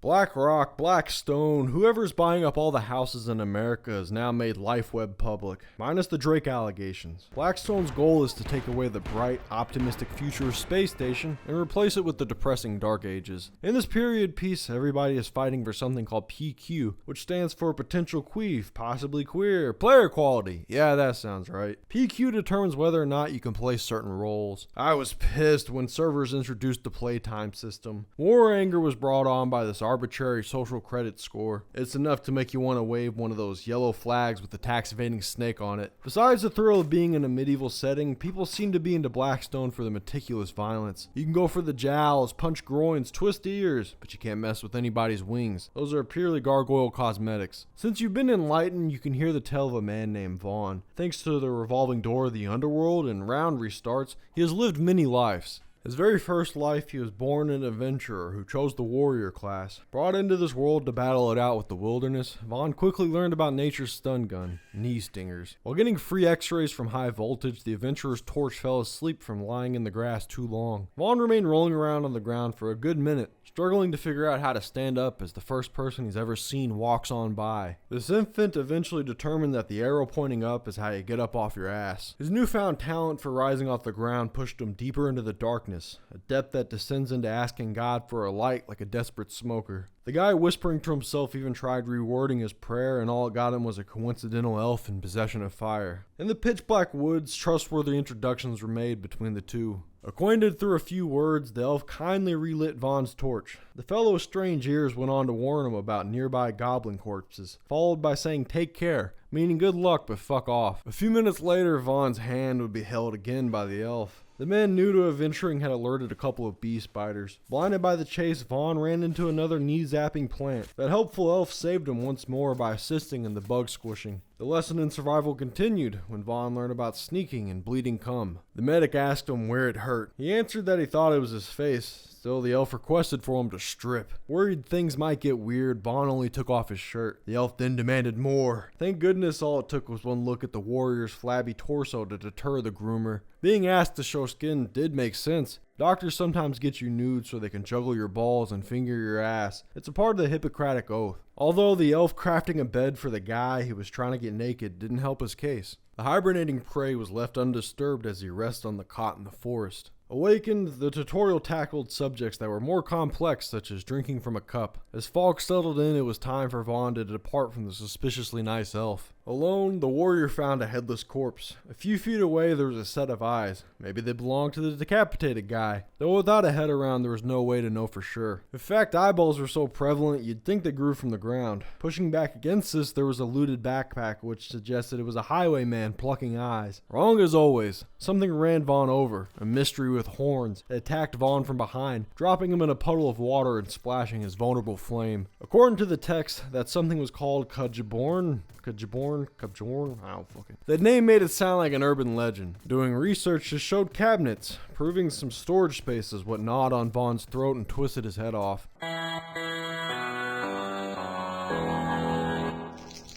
BlackRock, BlackStone, whoever's buying up all the houses in America has now made LifeWeb public, minus the Drake allegations. BlackStone's goal is to take away the bright, optimistic future of space station and replace it with the depressing dark ages. In this period piece, everybody is fighting for something called PQ, which stands for potential queef, possibly queer, player quality. Yeah, that sounds right. PQ determines whether or not you can play certain roles. I was pissed when servers introduced the playtime system. More anger was brought on by this arbitrary social credit score. It's enough to make you want to wave one of those yellow flags with the tax evading snake on it. Besides the thrill of being in a medieval setting, people seem to be into BlackStone for the meticulous violence. You can go for the jowls, punch groins, twist ears, but you can't mess with anybody's wings. Those are purely gargoyle cosmetics. Since you've been enlightened, you can hear the tale of a man named Vaughn. Thanks to the revolving door of the underworld and round restarts, he has lived many lives. His very first life, he was born an adventurer who chose the warrior class. Brought into this world to battle it out with the wilderness, Vaughn quickly learned about nature's stun gun, knee stingers. While getting free x-rays from high voltage, the adventurer's torch fell asleep from lying in the grass too long. Vaughn remained rolling around on the ground for a good minute, struggling to figure out how to stand up as the first person he's ever seen walks on by. This infant eventually determined that the arrow pointing up is how you get up off your ass. His newfound talent for rising off the ground pushed him deeper into the darkness, a depth that descends into asking God for a light like a desperate smoker. The guy whispering to himself even tried rewording his prayer, and all it got him was a coincidental elf in possession of fire. In the pitch black woods, trustworthy introductions were made between the two. Acquainted through a few words, the elf kindly relit Vaughn's torch. The fellow with strange ears went on to warn him about nearby goblin corpses, followed by saying take care, meaning good luck but fuck off. A few minutes later, Vaughn's hand would be held again by the elf. The man new to adventuring had alerted a couple of bee spiders. Blinded by the chase, Vaughn ran into another knee-zapping plant. That helpful elf saved him once more by assisting in the bug squishing. The lesson in survival continued when Vaughn learned about sneaking and bleeding cum. The medic asked him where it hurt. He answered that he thought it was his face. Still, the elf requested for him to strip. Worried things might get weird, Vaughn only took off his shirt. The elf then demanded more. Thank goodness all it took was one look at the warrior's flabby torso to deter the groomer. Being asked to show skin did make sense. Doctors sometimes get you nude so they can juggle your balls and finger your ass. It's a part of the Hippocratic Oath. Although the elf crafting a bed for the guy who was trying to get naked didn't help his case. The hibernating prey was left undisturbed as he rested on the cot in the forest. Awakened, the tutorial tackled subjects that were more complex, such as drinking from a cup. As fog settled in, it was time for Vaughn to depart from the suspiciously nice elf. Alone, the warrior found a headless corpse. A few feet away, there was a set of eyes. Maybe they belonged to the decapitated guy. Though without a head around, there was no way to know for sure. In fact, eyeballs were so prevalent, you'd think they grew from the ground. Pushing back against this, there was a looted backpack, which suggested it was a highwayman plucking eyes. Wrong as always. Something ran Vaughn over, a mystery with horns, that attacked Vaughn from behind, dropping him in a puddle of water and splashing his vulnerable flame. According to the text, that something was called Kajborn, I don't fucking. That name made it sound like an urban legend. Doing research just showed cabinets, proving some storage spaces what gnawed on Vaughn's throat and twisted his head off.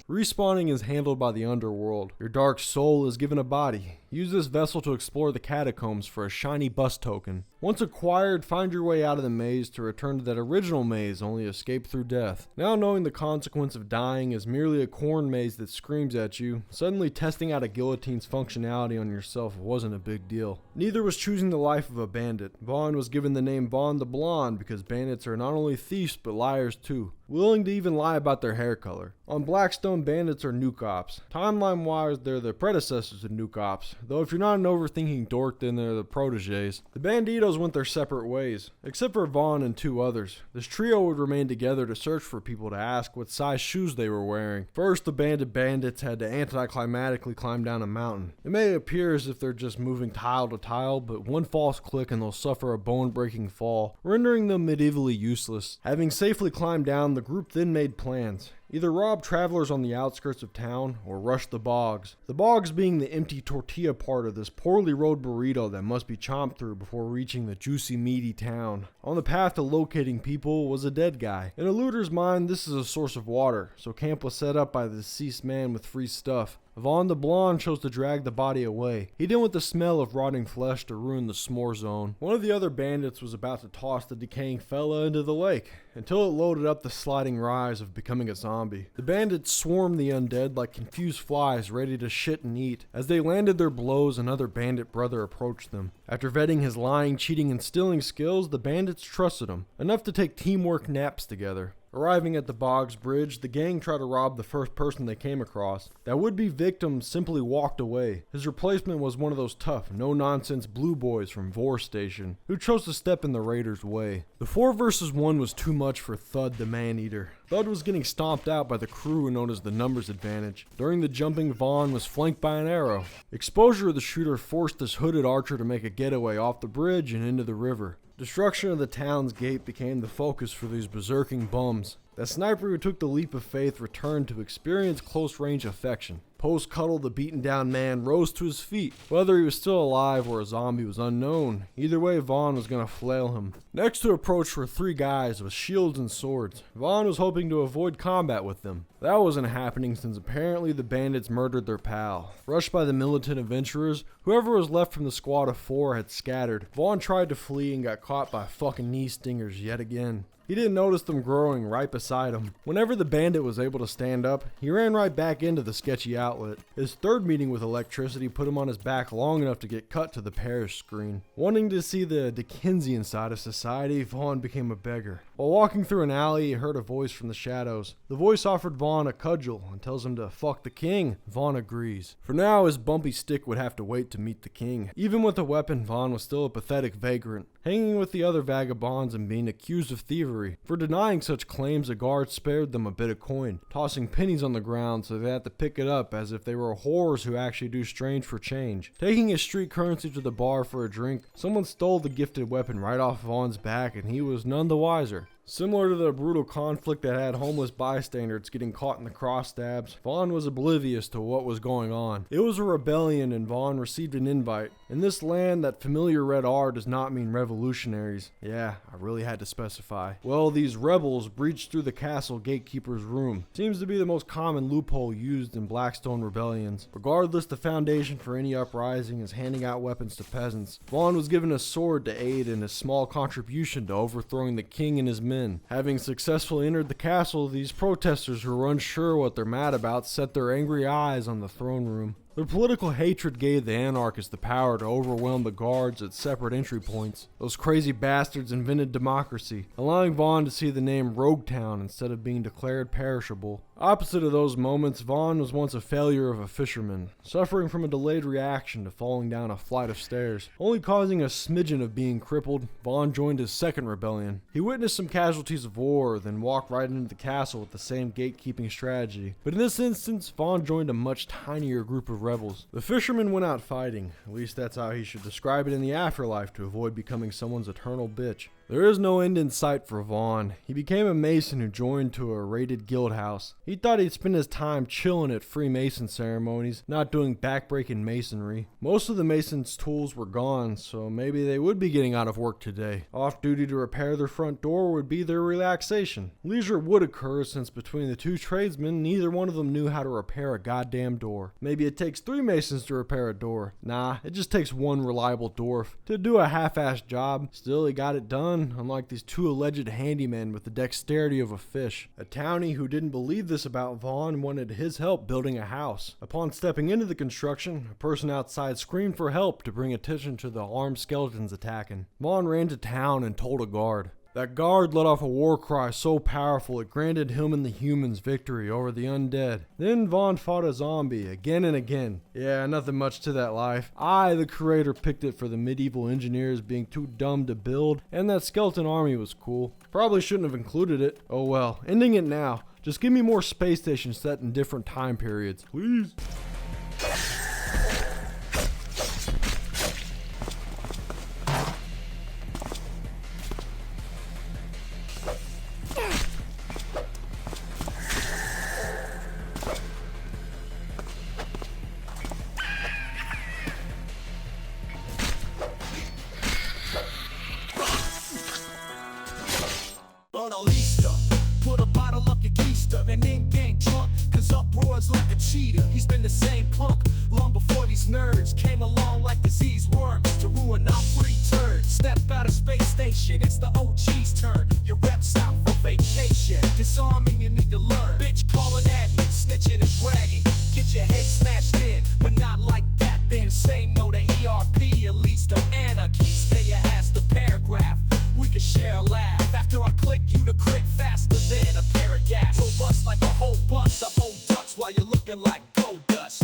Respawning is handled by the underworld. Your dark soul is given a body. Use this vessel to explore the catacombs for a shiny bus token. Once acquired, find your way out of the maze to return to that original maze only escape through death. Now knowing the consequence of dying is merely a corn maze that screams at you, suddenly testing out a guillotine's functionality on yourself wasn't a big deal. Neither was choosing the life of a bandit. Vaughn was given the name Vaughn the Blonde because bandits are not only thieves but liars too, willing to even lie about their hair color. On BlackStone, bandits are nuke ops. Timeline-wise, they're the predecessors of nuke ops, though if you're not an overthinking dork, then they're the proteges. The Banditos went their separate ways, except for Vaughn and two others. This trio would remain together to search for people to ask what size shoes they were wearing. First, the bandits had to anticlimactically climb down a mountain. It may appear as if they're just moving tile to tile, but one false click and they'll suffer a bone-breaking fall, rendering them medievally useless. Having safely climbed down, the group then made plans. Either rob travelers on the outskirts of town, or rush the bogs. The bogs being the empty tortilla part of this poorly rolled burrito that must be chomped through before reaching the juicy meaty town. On the path to locating people was a dead guy. In a looter's mind, this is a source of water, so camp was set up by the deceased man with free stuff. Vaughn the Blonde chose to drag the body away. He didn't want the smell of rotting flesh to ruin the s'more zone. One of the other bandits was about to toss the decaying fella into the lake, until it loaded up the sliding rise of becoming a zombie. The bandits swarmed the undead like confused flies ready to shit and eat. As they landed their blows, another bandit brother approached them. After vetting his lying, cheating, and stealing skills, the bandits trusted him, enough to take teamwork naps together. Arriving at the Boggs Bridge, the gang tried to rob the first person they came across. That would-be victim simply walked away. His replacement was one of those tough, no-nonsense blue boys from Vor Station, who chose to step in the raiders' way. The 4 versus 1 was too much for Thud the Man-Eater. Thud was getting stomped out by the crew known as the numbers advantage. During the jumping, Vaughn was flanked by an arrow. Exposure of the shooter forced this hooded archer to make a getaway off the bridge and into the river. Destruction of the town's gate became the focus for these berserking bums. That sniper who took the leap of faith returned to experience close-range affection. Post-cuddle, the beaten-down man rose to his feet. Whether he was still alive or a zombie was unknown. Either way, Vaughn was going to flail him. Next to approach were 3 guys with shields and swords. Vaughn was hoping to avoid combat with them. That wasn't happening since apparently the bandits murdered their pal. Rushed by the militant adventurers, whoever was left from the squad of 4 had scattered. Vaughn tried to flee and got caught by fucking knee stingers yet again. He didn't notice them growing right beside him. Whenever the bandit was able to stand up, he ran right back into the sketchy outlet. His third meeting with electricity put him on his back long enough to get cut to the parish screen. Wanting to see the Dickensian side of society, Vaughn became a beggar. While walking through an alley, he heard a voice from the shadows. The voice offered Vaughn a cudgel and tells him to fuck the king. Vaughn agrees. For now, his bumpy stick would have to wait to meet the king. Even with a weapon, Vaughn was still a pathetic vagrant, hanging with the other vagabonds and being accused of thievery. For denying such claims, a guard spared them a bit of coin, tossing pennies on the ground so they had to pick it up as if they were whores who actually do strange for change. Taking his street currency to the bar for a drink, someone stole the gifted weapon right off Vaughn's back and he was none the wiser. Similar to the brutal conflict that had homeless bystanders getting caught in the cross-stabs, Vaughn was oblivious to what was going on. It was a rebellion and Vaughn received an invite. In this land, that familiar red R does not mean revolutionaries. Yeah, I really had to specify. Well, these rebels breached through the castle gatekeeper's room. Seems to be the most common loophole used in BlackSTONE rebellions. Regardless, the foundation for any uprising is handing out weapons to peasants. Vaughn was given a sword to aid in his small contribution to overthrowing the king and his men. Having successfully entered the castle, these protesters who were unsure what they're mad about set their angry eyes on the throne room. Their political hatred gave the anarchists the power to overwhelm the guards at separate entry points. Those crazy bastards invented democracy, allowing Vaughn to see the name Roguetown instead of being declared perishable. Opposite of those moments, Vaughn was once a failure of a fisherman, suffering from a delayed reaction to falling down a flight of stairs. Only causing a smidgen of being crippled, Vaughn joined his second rebellion. He witnessed some casualties of war, then walked right into the castle with the same gatekeeping strategy. But in this instance, Vaughn joined a much tinier group of rebels. The fisherman went out fighting, at least that's how he should describe it in the afterlife to avoid becoming someone's eternal bitch. There is no end in sight for Vaughn. He became a mason who joined to a raided guild house. He thought he'd spend his time chilling at Freemason ceremonies, not doing backbreaking masonry. Most of the masons' tools were gone, so maybe they would be getting out of work today. Off duty to repair their front door would be their relaxation. Leisure would occur since between the 2 tradesmen, neither one of them knew how to repair a goddamn door. Maybe it takes 3 masons to repair a door. Nah, it just takes 1 reliable dwarf to do a half-assed job. Still, he got it done. Unlike these 2 alleged handymen with the dexterity of a fish. A townie who didn't believe this about Vaughn wanted his help building a house. Upon stepping into the construction, a person outside screamed for help to bring attention to the armed skeletons attacking. Vaughn ran to town and told a guard. That guard let off a war cry so powerful it granted him and the humans victory over the undead. Then Vaughn fought a zombie again and again. Yeah, nothing much to that life. I, the creator, picked it for the medieval engineers being too dumb to build, and that skeleton army was cool. Probably shouldn't have included it. Oh well, ending it now. Just give me more space stations set in different time periods, please. Ronald Easter, put a bottle up your keister and then gang drunk, cause uproar's like a cheater. He's been the same your head smack.